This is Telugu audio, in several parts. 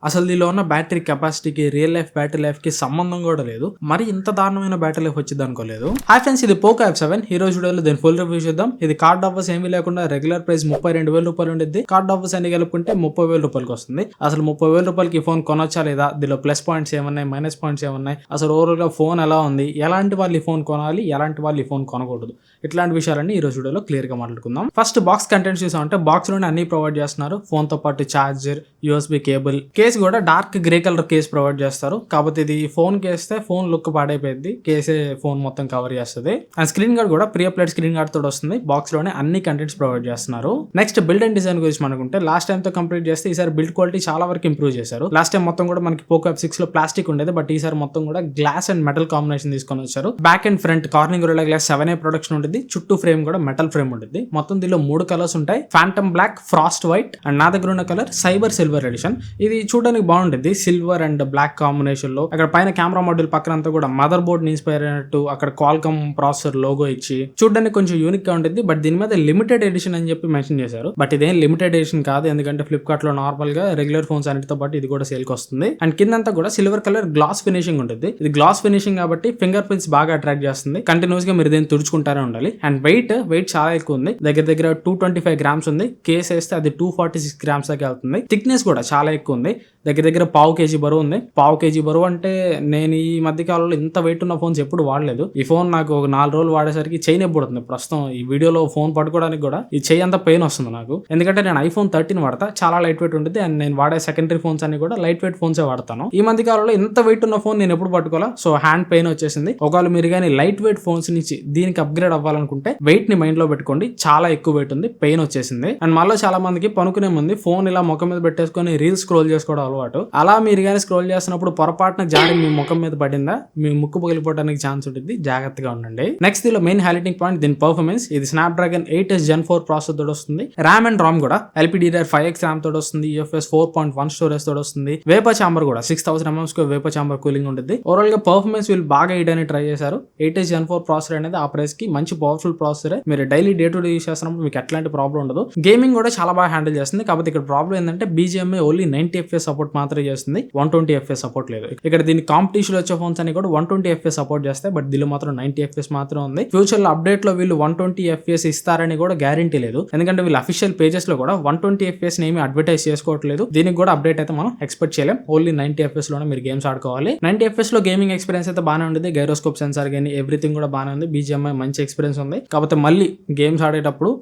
అసలు దీనిలో ఉన్న బ్యాటరీ కెపాసిటీకి రియల్ లైఫ్ బ్యాటరీ లైఫ్ కి సంబంధం కూడా లేదు. మరి ఇంత దారుణమైన బ్యాటరీ లైఫ్ వచ్చింది అనుకోలేదు. హాయ్ ఫ్రెండ్స్, ఇది పోకో F7. ఈ రోజు వీడియోలో దీని ఫుల్ రివ్యూ చేద్దాం. ఇది కార్డ్ ఆఫర్స్ ఏమీ లేకుండా రెగ్యులర్ ప్రైస్ 32,000 రూపాయలు ఉండేది. కార్డ్ ఆఫర్స్ అన్ని కలుపుకుంటే 30,000 రూపాయలకి వస్తుంది. అసలు 30,000 రూపాయలకి ఈ ఫోన్ కొనొచ్చా లేదా, దీనిలో ప్లస్ పాయింట్స్ ఏమన్నాయి, మైనస్ పాయింట్స్ ఏమన్నాయి, అసలు ఓవరాల్ గా ఫోన్ ఎలా ఉంది, ఎలాంటి వాళ్ళు ఈ ఫోన్ కొనాలి, ఎలాంటి వాళ్ళు ఈ ఫోన్ కొనకూడదు, ఇట్లాంటి విషయాలన్నీ ఈ రోజు వీడియోలో క్లియర్ గా మాట్లాడుకుందాం. ఫస్ట్ బాక్స్ కంటెంట్స్ చూసామంటే బాక్స్ లోనే అన్ని ప్రొవైడ్ చేస్తున్నారు. ఫోన్ తో పాటు చార్జర్, USB కేబుల్, కేస్ కూడా dark grey colour case provide చేస్తారు. కాకపోతే ఇది ఫోన్ కేస్తే ఫోన్ లుక్ పాడైపోయింది, కేసే ఫోన్ మొత్తం కవర్ చేస్తుంది. అండ్ స్క్రీన్ గార్డ్ కూడా ప్రీ అప్లైడ్ స్క్రీన్ గార్డ్ తోటి వస్తుంది. బాక్స్ లోనే అన్ని కంటెంట్స్ ప్రొవైడ్ చేస్తున్నారు. నెక్స్ట్ బిల్డ్ అండ్ డిజైన్ గురించి అనుకుంటే లాస్ట్ టైం తో కంప్లీట్ చేస్తే ఈసారి బిల్డ్ క్వాలిటీ చాలా వరకు ఇంప్రూవ్ చేశారు. లాస్ట్ టైం మొత్తం కూడా మనకి పోకో F6 లో ప్లాస్టిక్ ఉండేది, బట్ ఈసారి మొత్తం కూడా గ్లాస్ అండ్ మెటల్ కాంబినేషన్ తీసుకొని వచ్చారు. Back and front Corning Gorilla glass 7A protection ఉంటుంది. చుట్టూ ఫ్రేమ్ కూడా మెటల్ ఫ్రేమ్ ఉంటుంది. మొత్తం దీనిలో 3 కలర్స్ ఉంటాయి, phantom black, frost white and నా దగ్గర ఉన్న కలర్ సైబర్ సిల్వర్ ఎడిషన్. ఇది చూడడానికి బాగుంటుంది, సిల్వర్ అండ్ బ్లాక్ కాంబినేషన్ లో. అక్కడ పైన కెమెరా మాడ్యూల్ పక్కన అంతా కూడా మదర్ బోర్డ్ ఇన్స్పైర్ అయినట్టు అక్కడ క్వాల్కమ్ ప్రాసెసర్ లోగో ఇచ్చి చూడడానికి కొంచెం యూనిక్ గా ఉంటుంది. బట్ దీని మీద లిమిటెడ్ ఎడిషన్ అని చెప్పి మెన్షన్ చేశారు. బట్ ఇదేం లిమిటెడ్ ఎడిషన్ కాదు, ఎందుకంటే ఫ్లిప్కార్ట్ లో నార్మల్ గా రెగ్యులర్ ఫోన్స్ అన్నిటితో పాటు ఇది కూడా సేల్ కి వస్తుంది. అండ్ కిందంతా కూడా సిల్వర్ కలర్ గ్లాస్ ఫినిషింగ్ ఉంటుంది. ఇది గ్లాస్ ఫినిషింగ్ కాబట్టి ఫింగర్ ప్రింట్స్ బాగా అట్రాక్ట్ చేస్తుంది. కంటిన్యూస్ గా మీరు దీన్ని తుడుచుకుంటారే ఉండాలి. అండ్ వెయిట్ చాలా ఎక్కువ ఉంది, దగ్గర 225 గ్రామ్స్ ఉంది. కేస్ వేస్తే అది 246 గ్రామ్స్ దాకా వెళ్తుంది. థిక్నెస్ కూడా చాలా ఎక్కువ ఉంది, దగ్గర 1/2 kg బరువు ఉంది. 1/2 kg బరువు అంటే నేను ఈ మధ్య కాలంలో ఇంత వెయిట్ ఉన్న ఫోన్స్ ఎప్పుడు వాడలేదు. ఈ ఫోన్ నాకు ఒక 4 రోజులు వాడేసరికి చెయ్యి నొప్పి పడుతుంది. ప్రస్తుతం ఈ వీడియోలో ఫోన్ పట్టుకోవడానికి కూడా ఈ చెయ్యి అంతా పెయిన్ వస్తుంది నాకు, ఎందుకంటే నేను iPhone 13 వాడతా, చాలా లైట్ వెయిట్ ఉంటుంది. అండ్ నేను వాడే సెకండరీ ఫోన్స్ అన్ని కూడా లైట్ వెయిట్ ఫోన్సే వాడతాను. ఈ మధ్య కాలంలో ఇంత వెయిట్ ఉన్న ఫోన్ నేను ఎప్పుడు పట్టుకోవాలా, సో హ్యాండ్ పెయిన్ వచ్చేసింది. ఒకవేళ మీరు కానీ లైట్ వెయిట్ ఫోన్స్ నుంచి దీనికి అప్గ్రేడ్ అవ్వాలనుకుంటే వెయిట్ ని మైండ్ లో పెట్టుకోండి, చాలా ఎక్కువ వెయిట్ ఉంది, పెయిన్ వచ్చేసింది. అండ్ మళ్ళీ చాలా మందికి పనుకునే ముందు ఫోన్ ఇలా ముఖం మీద పెట్టేసుకొని రీల్స్ స్క్రోల్ చేసుకోవడం అలవాటు. అలా మీరు కానీ స్క్రోల్ చేస్తున్నప్పుడు పొరపాటున జారి మీ ముఖం మీద పడిందా, మీ ముక్కు పగిలిపోవడానికి ఛాన్స్ ఉంటుంది, జాగ్రత్తగా ఉండండి. నెక్స్ట్ దీనిలో మెయిన్ హైలైటింగ్ పాయింట్ దీని పర్ఫార్మెన్స్. ఇది స్నాప్డ్రాగన్ 8s Gen 4 ప్రాసెసర్ తోటి వస్తుంది. ర్యామ్ అండ్ రామ్ కూడా LPDDR5X ర్యామ్ తోటి వస్తుంది. UFS 4.1 స్టోరేజ్ తోటి వస్తుంది. వేపర్ చాంబర్ కూడా 6000 mm వేపర్ చాంబర్ కూలింగ్ ఉంటుంది. ఓవరాల్ గా పర్ఫార్మెన్స్ వీళ్ళు బాగా ఇయడానికి ట్రై చేశారు. 8s Gen 4 ప్రాసెసర్ అనేది ఆ ప్రైస్ కి మంచి పవర్ఫుల్ ప్రాసెసర్. మీరు daily day to day use చేస్తున్నప్పుడు మీకు ఎట్లాంటి ప్రాబ్లం ఉండదు. గేమింగ్ కూడా చాలా బాగా హ్యాండిల్ చేస్తుంది. కాకపోతే ఇక్కడ ప్రాబ్లం ఏంటంటే BGMI ఓన్లీ 90 FPS సపోర్ట్ మాత్రమే చేస్తుంది, 120 FPS సపోర్ట్ లేదు. ఇక్కడ దీని కాంపిటీషన్ వచ్చే ఫోన్స్ అని కూడా 120 FPS సపోర్ట్ చేస్తాయి, బట్ దీనిలో మాత్రం 90 FPS మాత్రం ఉంది. ఫ్యూచర్ లో అప్డేట్ లో వీళ్ళు 120 FPS ఇస్తారని కూడా గ్యారంటీ లేదు, ఎందుకంటే వీళ్ళు అఫీషియల్ పేజెస్ లో కూడా 120 FPS ఏమి అడ్వర్టైజ్ చేసుకోవట్లేదు. దీనికి కూడా అప్డేట్ అయితే మనం ఎక్స్పెక్ట్ చేయలేం. ఓన్లీ 90 FPS లోనే మీరు గేమ్స్ ఆడుకోవాలి. 90 FPS లో గేమింగ్ ఎక్స్పీరియన్స్ అయితే బాగానే ఉంది. గైరోస్కోప్ సెన్సార్ కానీ ఎవ్రీథింగ్ కూడా బాగానే ఉంది. BGMI మంచి ఎక్స్పీరియన్స్ ఉంది. కాకపోతే మళ్ళీ గేమ్స్ ఆడేటప్పుడు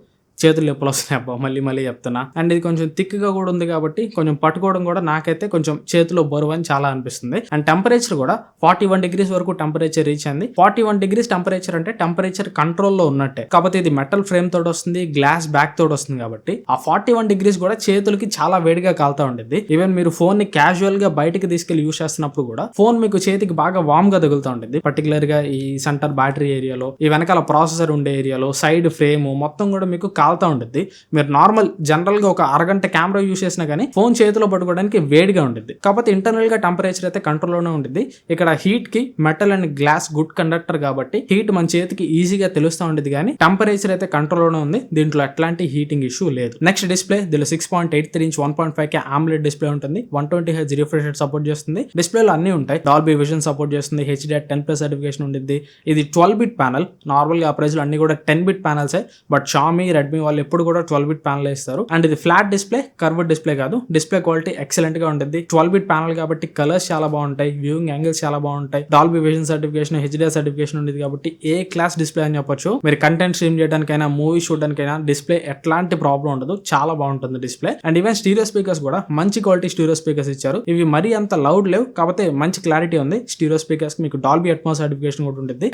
చేతులు నొప్పులు వస్తున్నాయి అబ్బా, మళ్ళీ చెప్తున్నా. అండ్ ఇది కొంచెం థిక్ గా కూడా ఉంది కాబట్టి కొంచెం పట్టుకోవడం కూడా నాకైతే కొంచెం చేతిలో బరువు అని చాలా అనిపిస్తుంది. అండ్ టెంపరేచర్ కూడా 41 degrees వరకు టెంపరేచర్ రీచ్ అయింది. 41 degrees టెంపరేచర్ అంటే టెంపరేచర్ కంట్రోల్ లో ఉన్నట్టే. కాకపోతే ఇది మెటల్ ఫ్రేమ్ తోటి వస్తుంది, గ్లాస్ బ్యాక్ తోటి వస్తుంది కాబట్టి ఆ 41 degrees కూడా చేతులకి చాలా వేడిగా కాలుతా ఉండేది. ఈవెన్ మీరు ఫోన్ ని క్యాజువల్ గా బయటకి తీసుకెళ్లి యూస్ చేస్తున్నప్పుడు కూడా ఫోన్ మీకు చేతికి బాగా వామ్ గా తగులుతూ ఉంటుంది. పర్టికులర్ గా ఈ సెంటర్ బ్యాటరీ ఏరియాలో, ఈ వెనకాల ప్రాసెసర్ ఉండే ఏరియాలో, సైడ్ ఫ్రేమ్ మొత్తం కూడా మీకు కాలుతా ఉంటుంది. మీరు నార్మల్ జనరల్ గా ఒక అరగంట కెమెరా యూస్ చేసినా కానీ ఫోన్ చేతిలో పట్టుకోవడానికి వేడిగా ఉంటుంది. కాకపోతే ఇంటర్నల్ గా టెంపరేచర్ అయితే కంట్రోల్ లోనే ఉంటుంది. ఇక్కడ హీట్ కి metal and glass good conductor కాబట్టి హీట్ మన చేతికి ఈజీగా తెలుస్తూ ఉండేది, కానీ టెంపరేచర్ అయితే కంట్రోల్ లోనే ఉంది. దీంట్లో ఎట్లాంటి హీటింగ్ ఇష్యూ లేదు. నెక్స్ట్ డిస్ప్లే, దీనిలో 6.83 inch 1.5K AMOLED డిస్ప్లే ఉంటుంది. 120Hz రిఫ్రెష్ రేట్ సపోర్ట్ చేస్తుంది. డిస్ప్లేలో అన్ని ఉంటాయి. డాల్బీ విజన్ సపోర్ట్ చేస్తుంది. HDR10+ సర్టిఫికేషన్ ఉంటుంది. ఇది 12-bit ప్యానల్. నార్మల్ గా ఆ ప్రైస్ లో అన్ని కూడా 10-bit ప్యానల్సే, బట్ Xiaomi, Redmi వాళ్ళు ఎప్పుడు కూడా 12-bit ప్యానల్ ఇస్తారు. అండ్ ఇది ఫ్లాట్ డిస్ప్లే, కర్వ్డ్ డిస్ప్లే కాదు. డిస్ప్లే క్వాలిటీ ఎక్సలెంట్ గా ఉంటుంది. 12-bit ప్యానల్ కాబట్టి కలర్స్ చాలా బాగుంటాయి, వ్యూయింగ్ యాంగిల్స్ చాలా బాగుంటాయి. Dolby vision certification, HDR certification ఉంది కాబట్టి ఏ క్లాస్ డిస్ప్లే అని చెప్పొచ్చు. మీరు కంటెంట్ స్ట్రీమ్ చేయడానికైనా, మూవీ చూడడానికైనా డిస్ప్లే ఎట్లాంటి ప్రాబ్లం ఉండదు, చాలా బాగుంటుంది display. And even stereo speakers కూడా మంచి క్వాలిటీ స్టీరియో స్పీకర్స్ ఇచ్చారు. ఇవి మరీ అంత లౌడ్ లేవు, కాకపోతే మంచి క్లారిటీ ఉంది. స్టీరియో స్పీకర్స్ మీకు డాల్బీ అట్మాస్ సర్టిఫికేషన్ కూడా ఉంటుంది.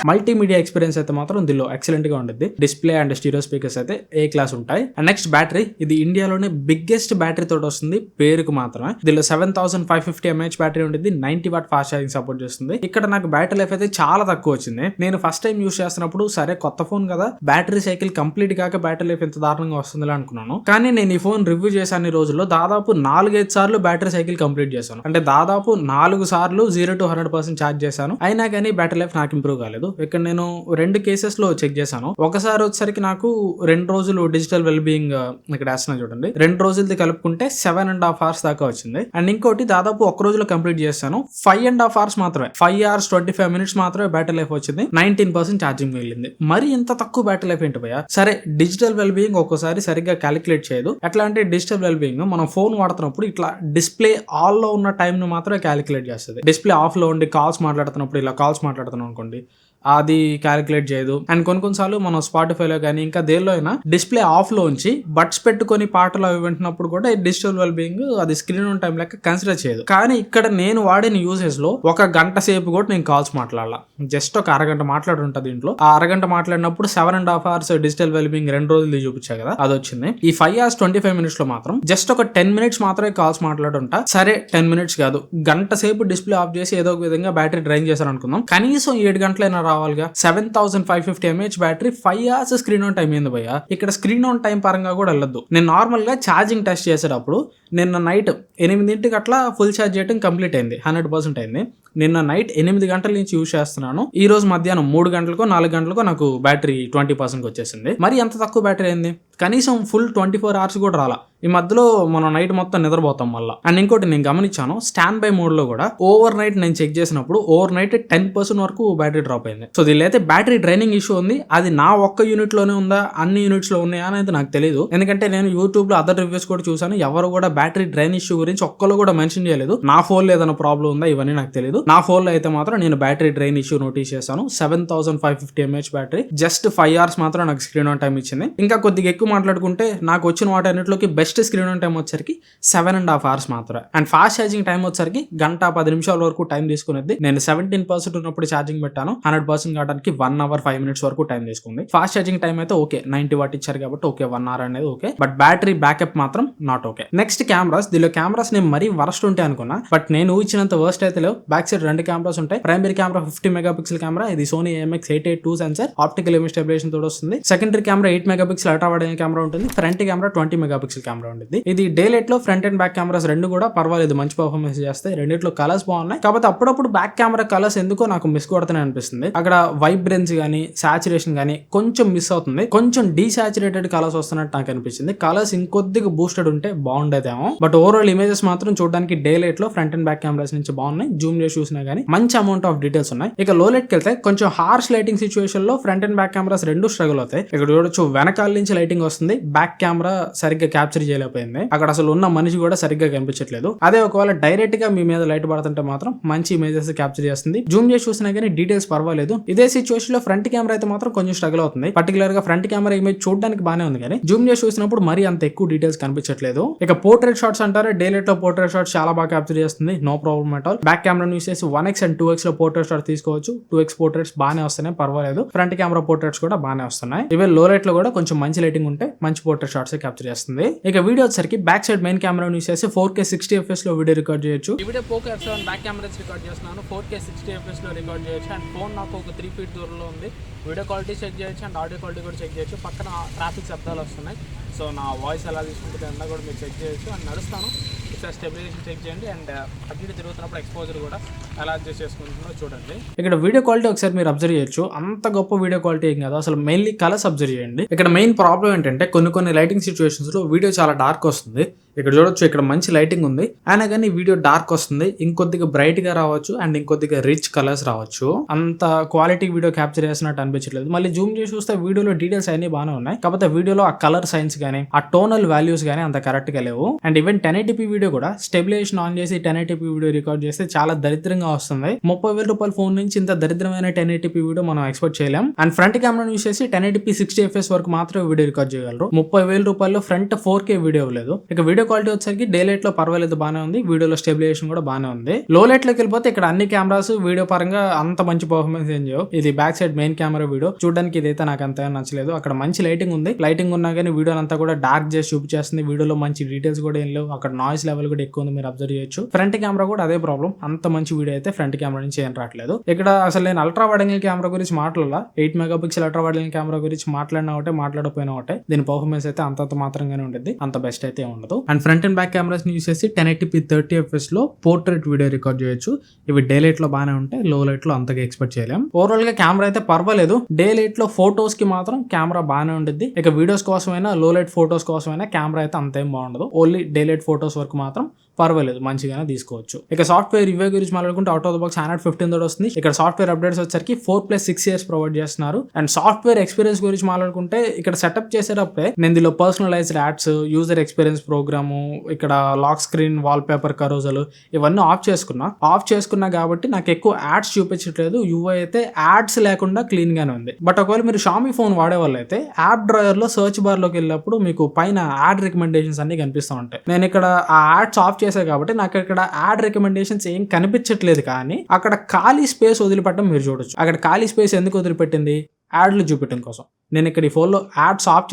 మల్టీమీడియా ఎక్స్పీరియన్స్ అయితే మాత్రం దీనిలో ఎక్సలెంట్ గా ఉంటుంది. డిస్ప్లే అండ్ స్టీరియో స్పీకర్స్ అయితే ఏ క్లాస్ ఉంటాయి. అండ్ నెక్స్ట్ బ్యాటరీ, ఇది ఇండియాలోనే బిగ్గెస్ట్ బ్యాటరీ తోటి వస్తుంది, పేరుకు మాత్రమే. దీనిలో 7550 mAh బ్యాటరీ ఉంటుంది. 90 watt ఫాస్ట్ ఛార్జింగ్ సపోర్ట్ చేస్తుంది. ఇక్కడ నాకు బ్యాటరీ లైఫ్ అయితే చాలా తక్కువ వచ్చింది. నేను ఫస్ట్ టైం యూస్ చేస్తున్నప్పుడు సరే కొత్త ఫోన్ కదా, బ్యాటరీ సైకిల్ కంప్లీట్ కాక బ్యాటరీ లైఫ్ ఎంత దారుణంగా వస్తుంది అనుకున్నాను. కానీ నేను ఈ ఫోన్ రివ్యూ చేశాను రోజుల్లో దాదాపు 4-5 సార్లు బ్యాటరీ సైకిల్ కంప్లీట్ చేశాను. అంటే దాదాపు 4 సార్లు 0 to 100% ఛార్జ్ చేశాను. అయినా కానీ బ్యాటరీ లైఫ్ నాకు ఇంప్రూవ్ కాలేదు. చూడొద్దు. ఇక్కడ నేను 2 కేసెస్ లో చెక్ చేశాను. ఒకసారి వచ్చేసరికి నాకు 2 రోజులు డిజిటల్ వెల్ బీయింగ్ ఇక్కడ వేస్తున్నా చూడండి, 2 రోజులది కలుపుకుంటే 7.5 hours దాకా వచ్చింది. అండ్ ఇంకోటి దాదాపు ఒక రోజులో కంప్లీట్ చేశాను, 5.5 hours మాత్రమే, 5 hours 25 minutes మాత్రమే బ్యాటరీ లైఫ్ వచ్చింది, 19% ఛార్జింగ్ మిగిలింది. మరి ఇంత తక్కువ బ్యాటరీ లైఫ్ ఏంటి భయ్యా? సరే డిజిటల్ వెల్ బీయింగ్ ఒక్కోసారి సరిగ్గా క్యాలిక్యులేట్ చేయదు. ఎట్లా అంటే డిజిటల్ వెల్ బీయింగ్ మనం ఫోన్ వాడుతున్నప్పుడు ఇట్లా డిస్ప్లే ఆల్ లో ఉన్న టైం ను మాత్రమే క్యాలిక్యులేట్ చేస్తుంది. డిస్ప్లే ఆఫ్ లో ఉండి కాల్స్ మాట్లాడుతున్నప్పుడు ఇలా కాల్స్ మాట్లాడుతున్నాం అనుకోండి, అది క్యాలిక్యులేట్ చేయదు. అండ్ కొన్నిసార్లు మనం స్పాటిఫైలో కానీ ఇంకా దేనిలో అయినా డిస్ప్లే ఆఫ్ లో ఉంచి బడ్స్ పెట్టుకొని పాటలు అవి వింటున్నప్పుడు కూడా డిజిటల్ వెల్ బీయింగ్ అది స్క్రీన్ ఆన్ టైం లెక్క కన్సిడర్ చేయదు. కానీ ఇక్కడ నేను వాడిన యూసేజ్ లో 1 గంట సేపు కూడా నేను కాల్స్ మాట్లాడాల, జస్ట్ ఒక అరగంట మాట్లాడుంటా. దీంట్లో ఆ అరగంట మాట్లాడినప్పుడు 7.5 hours డిజిటల్ వెల్ బీయింగ్ 2 రోజులు చూపించా కదా, అది వచ్చింది. ఈ 5 hours 25 minutes లో మాత్రం జస్ట్ ఒక 10 minutes మాత్రమే కాల్స్ మాట్లాడుంటా. సరే 10 minutes కాదు, గంట సేపు డిస్ప్లే ఆఫ్ చేసి ఏదో ఒక విధంగా బ్యాటరీ డ్రైన్ చేశారు అనుకుందాం, కనీసం 7 గంటలైనా రావాలిగా. 7550 mAh battery, 5 hours screen on time ఏంది భయ్యా? ఇక్కడ స్క్రీన్ ఆన్ టైం పరంగా కూడా వెళ్ళొద్దు. నేను నార్మల్ గా ఛార్జింగ్ టెస్ట్ చేసేటప్పుడు నిన్న నైట్ 8 అట్లా ఫుల్ ఛార్జ్ చేయడం కంప్లీట్ అయింది, 100% అయింది. నిన్న నైట్ 8 గంటల నుంచి యూజ్ చేస్తున్నాను. ఈ రోజు మధ్యాహ్నం 3 గంటలకో 4 గంటలకో నాకు బ్యాటరీ 20% వచ్చేసింది. మరి ఎంత తక్కువ బ్యాటరీ అయింది? కనీసం ఫుల్ 24 hours కూడా రాలా. ఈ మధ్యలో మనం నైట్ మొత్తం నిద్రపోతాం మళ్ళీ. అండ్ ఇంకోటి నేను గమనించాను, స్టాండ్ బై మోడ్ లో కూడా ఓవర్ నైట్ నేను చెక్ చేసినప్పుడు ఓవర్ నైట్ 10% వరకు బ్యాటరీ డ్రాప్ అయింది. సో దీనిలో అయితే బ్యాటరీ డ్రైనింగ్ ఇష్యూ ఉంది. అది నా ఒక్క యూనిట్ లోనే ఉందా, అన్ని యూనిట్స్ లో ఉన్నాయా అనేది నాకు తెలియదు. ఎందుకంటే నేను యూట్యూబ్ లో అదర్ రివ్యూస్ కూడా చూసాను, ఎవరు కూడా బ్యాటరీ డ్రైన్ ఇష్యూ గురించి ఒక్కరు కూడా మెన్షన్ చేయలేదు. నా ఫోన్ లో ఏదైనా ప్రాబ్లం ఉందా ఇవన్నీ నాకు తెలియదు. నా ఫోన్ లో అయితే మాత్రం నేను బ్యాటరీ డ్రైన్ ఇష్యూ నోటీస్ చేశాను. 7550 mAh బ్యాటరీ, జస్ట్ 5 hours మాత్రం నాకు స్క్రీన్ ఆన్ టైం ఇచ్చింది. ఇంకా కొద్దిగా ఎక్కువ మాట్లాడుకుంటే నాకు వచ్చిన వాటన్నిటిలోకి బెస్ట్ స్క్రీన్ ఆన్ టైం వచ్చరికి 7.5 hours మాత్రమే. అండ్ ఫాస్ట్ ఛార్జింగ్ టైం వచ్చరికి 1:10 వరకు టైం తీసుకునేది. నేను 17% ఉన్నప్పుడు ఛార్జింగ్ పెట్టాను, 100% కావడానికి 1 hour 5 minutes వరకు టైం తీసుకుంది. ఫాస్ట్ ఛార్జింగ్ టైం అయితే ఓకే, 90 watt ఇచ్చారు కాబట్టి ఓకే, 1 hour అనేది ఓకే. బట్ బ్యాటరీ బ్యాకప్ మాత్రం నాట్ ఓకే. నెక్స్ట్ కెమెరాస్, దీనిలో కెమెరాస్ నేను మరీ వర్స్ట్ ఉంటాయి అనుకున్నా, బట్ నేను ఊహించినంత వర్స్ట్ అయితే లేవు. బ్యాక్ సైడ్ 2 కెమెరాస్ ఉంటాయి. ప్రైమరీ కెమెరా 50 megapixel కెమెరా, ఇది Sony AMX882 sensor, optical image stabilisation తోడు వస్తుంది. Secondary camera 8 megapixel ultra wide camera ఉంటుంది. ఫ్రంట్ కెమెరా 20 megapixel కెమెరా ఉంటుంది. ఇది డే లైట్ లో ఫ్రంట్ అండ్ బ్యాక్ కెమెరాస్ రెండు కూడా పర్వాలేదు, మంచి పర్ఫార్మెన్స్ చేస్తాయి. రెండిట్లో కలర్స్ బాగున్నాయి. కాకపోతే అప్పుడప్పుడు బ్యాక్ కెమెరా కలర్స్ ఎందుకో నాకు మిస్ కొడుతున్నాయి అనిపిస్తుంది. అక్కడ వైబ్రెన్స్ గానీ సాచురేషన్ గానీ కొంచెం మిస్ అవుతుంది. కొంచెం డీసాచురేటెడ్ కలర్స్ వస్తున్నట్టు నాకు అనిపించింది. కలర్స్ ఇంకొద్దిగా బూస్టెడ్ ఉంటే బాగుండేదేమో. బట్ ఓవరాల్ ఇమేజెస్ మాత్రం చూడడానికి డే లైట్ లో ఫ్రంట్ అండ్ బ్యాక్ కెమెరాస్ నుంచి బాగున్నాయి. జూమ్ చేసి చూసినా గానీ మంచి అమౌంట్ ఆఫ్ డీటెయిల్స్ ఉన్నాయి. ఇక లో లైట్ కి వెళ్తే కొంచెం హార్ష్ లైటింగ్ సిచువేషన్ లో ఫ్రంట్ అండ్ బ్యాక్ కెమెరాస్ రెండు స్ట్రగుల్ అవుతాయి. ఇక్కడ చూడొచ్చు వెనకాల నుంచి లైటింగ్ వస్తుంది, బ్యాక్ కెమెరా సరిగ్గా క్యాప్చర్ చేయలేకపోయింది. అక్కడ అసలు ఉన్న మనిషి కూడా సరిగ్గా కనిపించట్లేదు. అదే ఒకవేళ డైరెక్ట్ గా మీ మీద లైట్ పడుతుంటే మాత్రం మంచి ఇమేజెస్ క్యాప్చర్ చేస్తుంది. జూమ్ చేసి చూసినా కానీ డీటెయిల్స్ పర్వాలేదు. ఇదే సిచువేషన్ లో ఫ్రంట్ కెమెరా అయితే మాత్రం కొంచెం స్ట్రగుల్ అవుతుంది. పర్టికులర్ గా ఫ్రంట్ కెమెరా ఇమేజ్ చూడడానికి బానే ఉంది కానీ జూమ్ చేసి చూసినప్పుడు మరి అంత ఎక్కువ డీటెయిల్స్ కనిపించట్లేదు. ఇక పోర్ట్రేట్ షాట్స్ అంటారు, డే లైట్ లో పోర్ట్రేట్ షాట్స్ చాలా బాగా క్యాప్చర్ చేస్తుంది, no problem at all. Back camera use చేసి 1x అండ్ 2x లో పోర్ట్రేట్ షాట్ తీసుకోవచ్చు. 2x పోర్ట్రేట్స్ బానే వస్తున్నాయి, పర్వాలేదు. ఫ్రంట్ కెమెరా పోర్ట్రేట్స్ కూడా బానే వస్తున్నాయి. ఇవే లో లైట్ లో కూడా కొంచెం మంచి లైటింగ్ ఉంటే మంచి పోర్ట్రేట్ షాట్స్ క్యాప్చర్ చేస్తుంది. ఇక వీడియో వచ్చరికి back side main camera use చేసి 4K 60 fps లో వీడియో రికార్డ్ చేయొచ్చు. ఈ video Poco F7 back camera record చేస్తున్నాను, 4K 60 fps లో రికార్డ్ చేయొచ్చు. అండ్ ఫోన్ నాకు ఒక 3 feet దూరంలో ఉంది. వీడియో క్వాలిటీ చెక్ చేయొచ్చు అండ్ ఆడియో క్వాలిటీ కూడా చెక్ చేయొచ్చు. పక్కన ట్రాఫిక్ శబ్దాలు వస్తున్నాయి, సో నా వాయిస్ ఎలా తీసుకుంటుంది అన్నా కూడా మీరు చెక్ చేయొచ్చు. అండ్ నడుస్తాను, ఒకసారి స్టెబిలైజేషన్ చెక్ చేయండి. అండ్ అటు తిరుగుతున్నప్పుడు ఎక్స్పోజర్ కూడా ఎలా అడ్జస్ట్ చేసుకుంటుందో చూడండి. ఇక్కడ వీడియో క్వాలిటీ ఒకసారి మీరు అబ్జర్వ్ చేయొచ్చు, అంత గొప్ప వీడియో క్వాలిటీ ఏం కాదు. అసలు మెయిన్లీ కలర్స్ అబ్జర్వ్ చేయండి. ఇక్కడ మెయిన్ ప్రాబ్లం ఏంటంటే కొన్ని లైటింగ్ సిచ్యువేషన్స్ లో వీడియో చాలా డార్క్ వస్తుంది. ఇక్కడ చూడొచ్చు, ఇక్కడ మంచి లైటింగ్ ఉంది అయినా కానీ వీడియో డార్క్ వస్తుంది. ఇంకొద్దిగా బ్రైట్ గా రావచ్చు అండ్ ఇంకొద్దిగా రిచ్ కలర్స్ రావచ్చు. అంత క్వాలిటీ వీడియో క్యాప్చర్ చేసినట్టు అనిపించలేదు. మళ్ళీ జూమ్ చేసి చూస్తే వీడియోలో డీటెయిల్స్ అన్ని బాగానే ఉన్నాయి, కాకపోతే వీడియోలో ఆ కలర్ సైన్స్ గానీ ఆ టోనల్ వాల్యూస్ గానీ అంత కరెక్ట్ గా లేవు. అండ్ ఈవెన్ 1080p వీడియో కూడా స్టెబిలైజేషన్ ఆన్ చేసి 1080p వీడియో రికార్డ్ చేస్తే చాలా దరిద్రంగా వస్తుంది. 30,000 రూపాయల ఫోన్ నుంచి ఇంత దరిద్రమైన 1080p వీడియో మనం ఎక్స్పెక్ట్ చేయలేం. అండ్ ఫ్రంట్ కెమెరా యూస్ చేసి 1080p 60 fps వరకు మాత్రమే వీడియో రికార్డ్ చేయగలరు. 30,000 రూపాయల్లో ఫ్రంట్ 4K వీడియో లేదు. ఇక వీడియో క్వాలిటీ వచ్చేసరికి డే లైట్ లో పర్వాలేదు, బానే ఉంది. వీడియోలో స్టెబిలైజేషన్ కూడా బానే ఉంది. లో లైట్ లోకి వెళ్ళిపోతే ఇక్కడ అన్ని కెమెరాస్ వీడియో పరంగా అంత మంచి పర్ఫార్మెన్స్ ఏం చేయవు. ఇది back side main camera video చూడడానికి ఇదైతే నాకు అంత నచ్చలేదు. అక్కడ మంచి లైటింగ్ ఉంది, లైటింగ్ ఉన్నా కానీ వీడియో అంతా కూడా డార్క్ చేసి చూపించేస్తుంది. వీడియోలో మంచి డీటెయిల్స్ కూడా ఏం లేవు. అక్కడ నాయిస్ లెవెల్ కూడా ఎక్కువ ఉంది, మీరు అబ్జర్వ్ చేయొచ్చు. ఫ్రంట్ కెమెరా కూడా అదే ప్రాబ్లం, అంత మంచి వీడియో అయితే ఫ్రంట్ కెమెరా నుంచి ఏం రావట్లేదు. ఇక్కడ అసలు నేను అల్ట్రా వైడ్ యాంగిల్ కెమెరా గురించి మాట్లాడాల, 8 megapixel ultra wide angle camera గురించి మాట్లాడినా ఒకటే మాట్లాడకపోయినా ఒకటే, దీని పర్ఫార్మెన్స్ అయితే అంతంత మాత్రంగానే ఉంటుంది, అంత బెస్ట్ అయితే ఉండదు. And front and back cameras ని యూస్ చేసి 1080p 30fps లో పోర్ట్రేట్ వీడియో రికార్డ్ చేయొచ్చు. ఇవి డే లైట్ లో బాగానే ఉంటాయి, లో లైట్ లో అంతగా ఎక్స్పెక్ట్ చేయలేం. ఓవరాల్ గా కెమెరా అయితే పర్వాలేదు, డే లైట్ లో ఫోటోస్ కి మాత్రం కెమెరా బాగానే ఉంటుంది. ఇక వీడియోస్ కోసమైనా లో లైట్ ఫోటోస్ కోసమైనా కెమెరా అయితే అంతేం బాగుండదు. ఓన్లీ డే లైట్ ఫోటోస్ వరకు మాత్రం పర్వాలేదు, మంచిగానే తీసుకోవచ్చు. ఇక సాఫ్ట్వేర్ రివ్యూ గురించి మాట్లాడుకుంటే out of the box Android 15 తోటి వస్తుంది. ఇక్కడ సాఫ్ట్వేర్ అప్డేట్స్ వచ్చరికి 4+6 years ప్రొవైడ్ చేస్తున్నారు. అండ్ సాఫ్ట్వేర్ ఎక్స్పీరియన్స్ గురించి మాట్లాడుకుంటే ఇక్కడ సెటప్ చేసేటప్పుడే నేను దీనిలో personalised ads, user experience programme, ఇక్కడ lock screen, wallpaper carousel ఇవన్నీ ఆఫ్ చేసుకున్నా కాబట్టి నాకు ఎక్కువ యాడ్స్ చూపించట్లేదు. యూఐ అయితే యాడ్స్ లేకుండా క్లీన్ గానే ఉంది. బట్ ఒకవేళ మీరు Xiaomi ఫోన్ వాడే వాళ్ళు అయితే యాప్ డ్రాయర్ లో సర్చ్ బార్ లోకి వెళ్ళినప్పుడు మీకు పైన యాడ్ రికమెండేషన్స్ అన్ని కనిపిస్తూ ఉంటాయి. నేను ఇక్కడ ఆ యాడ్స్ ఆఫ్ చేశాను కాబట్టి నాకు ఇక్కడ యాడ్ రికమెండేషన్స్ ఏం కనిపించట్లేదు, కానీ అక్కడ ఖాళీ స్పేస్ వదిలిపెట్టడం మీరు చూడొచ్చు. అక్కడ ఖాళీ స్పేస్ ఎందుకు వదిలిపెట్టింది? యాడ్లు చూపించడం కోసం. నేను ఇక్కడ ఈ ఫోన్లో యాడ్స్ ఆఫ్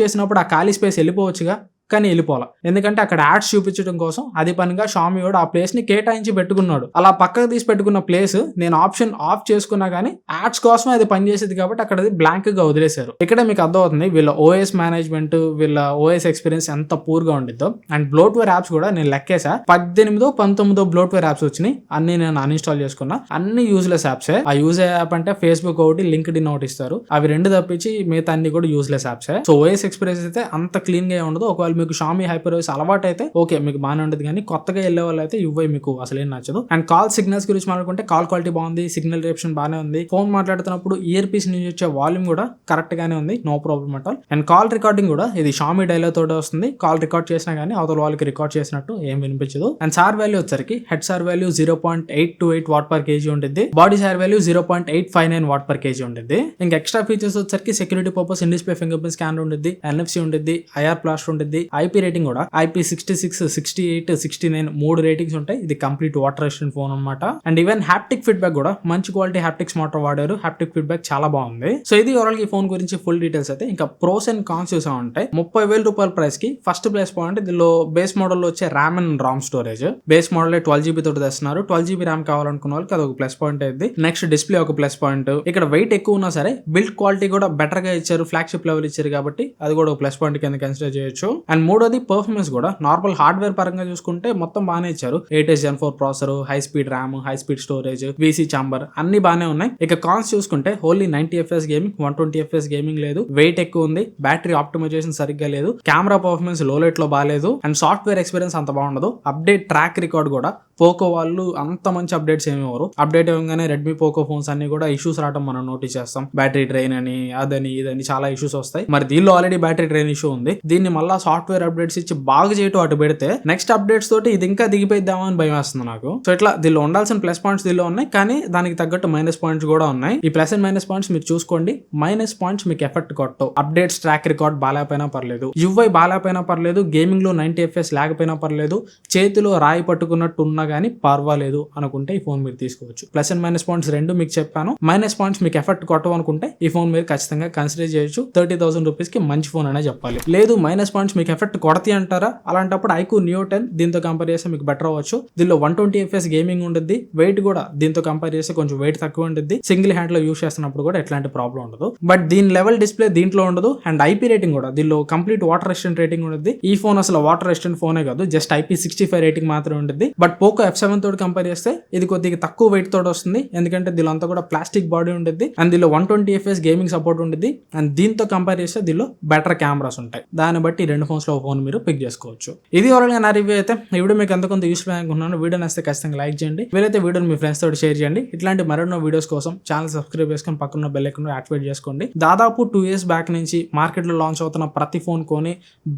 చేసినప్పుడు ఆ ఖాళీ స్పేస్ వెళ్ళిపోవచ్చుగా, కానీ వెళ్ళిపోవాలి. ఎందుకంటే అక్కడ యాడ్స్ చూపించడం కోసం అది పనిగా Xiaomi వాడు ఆ ప్లేస్ ని కేటాయించి పెట్టుకున్నాడు. అలా పక్కకు తీసి పెట్టుకున్న ప్లేస్ నేను ఆప్షన్ ఆఫ్ చేసుకున్నా కానీ యాడ్స్ కోసం అది పనిచేసేది కాబట్టి అక్కడ అది బ్లాంక్ గా వదిలేశారు. ఇక్కడ మీకు అర్థమవుతుంది వీళ్ళ ఓఎస్ మేనేజ్మెంట్, వీళ్ళ ఓఎస్ ఎక్స్పీరియన్స్ ఎంత పూర్ గా ఉండిద్దో. అండ్ బ్లోట్వేర్ యాప్స్ కూడా నేను లెక్కేసా, 18-19 బ్లోట్వేర్ యాప్స్ వచ్చినాయి. అన్ని నేను అన్ఇన్స్టాల్ చేసుకున్నా, అన్ని యూజ్లెస్ యాప్సే. ఆ యూజ్ యాప్ అంటే ఫేస్బుక్ ఒకటి, లింక్డ్ఇన్ ఒకటి ఇస్తారు. అవి రెండు తప్పించి మిగతా అన్ని కూడా యూజ్లెస్ యాప్సే. సో ఓఎస్ ఎక్స్పీరియన్స్ అయితే అంత క్లీన్ గా ఉండదు. ఒకవేళ మీకు Xiaomi HyperOS అలవాటు అయితే ఓకే, మీకు బాగానే ఉంటుంది, కానీ కొత్తగా వెళ్ళే వాళ్ళు అయితే యూఐ మీకు అసలు ఏం నచ్చదు. అండ్ కాల్ సిగ్నల్స్ గురించి మాట్లాడుకుంటే కాల్ క్వాలిటీ బాగుంది, సిగ్నల్ రిసెప్షన్ బాగానే ఉంది. ఫోన్ మాట్లాడుతున్నప్పుడు ఇయర్ పీస్ నుంచి వచ్చే వాల్యూమ్ కూడా కరెక్ట్ గానే ఉంది, no problem at all. And call recording కూడా ఇది Xiaomi డైలాగ్ తోటే వస్తుంది. కాల్ రికార్డ్ చేసినా కానీ అవతల వాళ్ళకి రికార్డ్ చేసినట్టు ఏం వినిపించదు. అండ్ సార్ వాల్యూ వచ్చరికి హెడ్ సార్ వాల్యూ 0.828 W/kg ఉంటుంది, బాడీ సార్ వాల్యూ 0.859 W/kg ఉంటుంది. ఇంకా ఎక్స్ట్రా ఫీచర్స్ వచ్చరికి security purpose in display finger print scanner ఉంటుంది, NFC ఉంటుంది, IR ప్లాస్టర్ ఉంటుంది, IP రేటింగ్ కూడా IP66, 68, 69 3 రేటింగ్స్ ఉంటాయి. ఇది కంప్లీట్ వాటర్ రెసిస్టెంట్ ఫోన్ అనమాట. అండ్ ఈవెన్ హ్యాప్టిక్ ఫీడ్బ్యాక్ కూడా మంచి క్వాలిటీ హ్యాప్టిక్స్ మోటార్ వాడారు, హ్యాప్టిక్ ఫీడ్బ్యాక్ చాలా బాగుంది. సో ఇది ఓవరాల్ ఈ ఫోన్ గురించి ఫుల్ డీటెయిల్స్ అయితే. ఇంకా ప్రోస్ అండ్ కాన్స్ చూసా ఉంటాయి. 30,000 రూపాయల ప్రైస్ కి ఫస్ట్ ప్లస్ పాయింట్ దీనిలో బేస్ మోడల్ లో వచ్చే RAM and Ram storage. Base model 12GB తోటి తెస్తున్నారు. 12GB ర్యామ్ కావాలనుకున్న వాళ్ళకి అది ఒక ప్లస్ పాయింట్ అయింది. నెక్స్ట్ డిస్ప్లే ఒక ప్లస్ పాయింట్. ఇక్కడ వెయిట్ ఎక్కువ ఉన్నా సరే బిల్డ్ క్వాలిటీ కూడా బెటర్ గా ఇచ్చారు, ఫ్లాగ్షిప్ లెవెల్ ఇచ్చారు కాబట్టి అది కూడా ఒక ప్లస్ పాయింట్ కింద కన్సిడర్ చేయొచ్చు. అండ్ మూడోది పర్ఫార్మెన్స్ కూడా నార్మల్ హార్డ్వేర్ పరంగా చూసుకుంటే మొత్తం బాగానే ఇచ్చారు. 8 Gen 4 processor, high speed RAM, high speed storage, VC chamber అన్ని బాగానే ఉన్నాయి. ఇక కాన్స్ చూసుకుంటే only 90 FPS gaming, 120 FPS gaming లేదు, వెయిట్ ఎక్కువ ఉంది, బ్యాటరీ ఆప్టిమైజేషన్ సరిగ్గా లేదు, కెమెరా పర్ఫార్మెన్స్ లో లైట్ లో బాగాలేదు, అండ్ సాఫ్ట్వేర్ ఎక్స్పీరియన్స్ అంత బాగుండదు. అప్డేట్ ట్రాక్ రికార్డ్ కూడా పోకో వాళ్ళు అంత మంచి అప్డేట్స్ ఏమి ఇవ్వరు. అప్డేట్ ఇవ్వగానే రెడ్మీ పోకో ఫోన్స్ అన్ని కూడా ఇష్యూస్ రావడం మనం నోటీస్ చేస్తాం. బ్యాటరీ డ్రైన్ అని, అదని, ఇదని చాలా ఇష్యూస్ వస్తాయి. మరి దీనిలో ఆల్రెడీ బ్యాటరీ డ్రైన్ ఇష్యూ ఉంది. దీన్ని మళ్ళీ సాఫ్ట్వేర్ అప్డేట్స్ ఇచ్చి బాగా చేయటం అటు పెడితే నెక్స్ట్ అప్డేట్స్ తోటి ఇది ఇంకా దిగిపోయిద్దామా అని భయం వేస్తుంది నాకు. సో ఇట్లా దీనిలో ఉండాల్సిన ప్లస్ పాయింట్స్ దీనిలో ఉన్నాయి, కానీ దానికి తగ్గట్టు మైనస్ పాయింట్స్ కూడా ఉన్నాయి. ఈ ప్లస్ అండ్ మైనస్ పాయింట్స్ మీరు చూసుకోండి. మైనస్ పాయింట్స్ మీకు ఎఫెక్ట్ కొట్టవు. అప్డేట్స్ ట్రాక్ రికార్డ్ బాగాలేకపోయినా పర్లేదు, UI బాగాలేకపోయినా పర్లేదు, గేమింగ్ లో 90 FPS లేకపోయినా పర్లేదు, చేతిలో రాయి పట్టుకున్నట్టు ఉన్నా కానీ పర్వాలేదు అనుకుంటే ఈ ఫోన్ మీరు తీసుకోవచ్చు. ప్లస్ అండ్ మైనస్ పాయింట్స్ రెండు మీకు చెప్పాను. మైనస్ పాయింట్స్ మీకు ఎఫెక్ట్ కొట్టవు అనుకుంటే ఈ ఫోన్ మీరు ఖచ్చితంగా కన్సిడర్ చేయొచ్చు. 30,000 రూపీస్ కి మంచి ఫోన్ అనే చెప్పాలి. లేదు మైనస్ పాయింట్స్ మీకు ఎఫెక్ట్ కొడతాయి అంటారా, అలాంటప్పుడు iQOO Neo 10 దీంతో కంపేర్ చేస్తే మీకు బెటర్ అవ్వచ్చు. దీనిలో 120 FPS గేమింగ్ ఉంటుంది, వెయిట్ కూడా దీంతో కంపేర్ చేస్తే కొంచెం వెయిట్ తక్కువ ఉంటుంది. సింగిల్ హ్యాండ్ లో యూస్ చేస్తున్నప్పుడు కూడా ఎట్లాంటి ప్రాబ్లం ఉండదు. బట్ దీని లెవెల్ డిస్ప్లే దీంట్లో ఉండదు. అండ్ IP రేటింగ్ కూడా దీనిలో కంప్లీట్ వాటర్ రెసిస్టెంట్ రేటింగ్ ఉంటుంది. ఈ ఫోన్ అసలు వాటర్ రెసిస్టెంట్ ఫోనే కాదు, జస్ట్ IP65 రేటింగ్ మాత్రమే ఉంటుంది. బట్ పోకో F7 తోటి కంపేర్ చేస్తే ఇది కొద్దిగా తక్కువ వెయిట్ తోటి వస్తుంది, ఎందుకంటే దీనిలో అంతా కూడా ప్లాస్టిక్ బాడీ ఉంటుంది. అండ్ దీనిలో 120 FPS గేమింగ్ సపోర్ట్ ఉంటుంది. అండ్ దీంతో కంపేర్ చేస్తే దీనిలో బెటర్ కెమెరాస్ ఉంటాయి. దాన్ని బట్టి రెండు ఫోన్స్ లో ఫోన్ మీరు పిక్ చేసుకోవచ్చు. ఇది ఓవరాల్గా నా రివ్యూ అయితే. ఈ వీడియో మీకు ఎంత కొంత యూస్ఫుల్ అనుకుంటున్నాను. వీడియో నచ్చితే ఖచ్చితంగా లైక్ చేయండి. వీలైతే వీడియోని మీ ఫ్రెండ్స్ తోటి షేర్ చేయండి. ఇట్లాంటి మరెన్నో వీడియోస్ కోసం ఛానల్ సబ్స్క్రైబ్ చేసుకొని పక్కన బెల్ ఐకాన్ యాక్టివేట్ చేసుకోండి. దాదాపు 2 years బ్యాక్ నుంచి మార్కెట్లో లాంచ్ అవుతున్న ప్రతి ఫోన్ కొని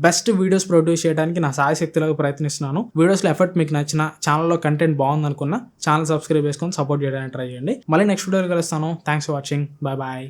బెస్ట్ వీడియోస్ ప్రొడ్యూస్ చేయడానికి నా సాయశక్తిలో ప్రయత్నిస్తున్నాను. వీడియోస్ లో ఎఫర్ట్ మీకు నచ్చిన, ఛానల్లో కంటెంట్ బాగుంది అనుకున్నా ఛానల్ సబ్స్క్రైబ్ చేసుకొని సపోర్ట్ చేయడానికి ట్రై చేయండి. మళ్ళీ నెక్స్ట్ వీడియోలో కలుస్తాను. Thanks for watching. Bye bye.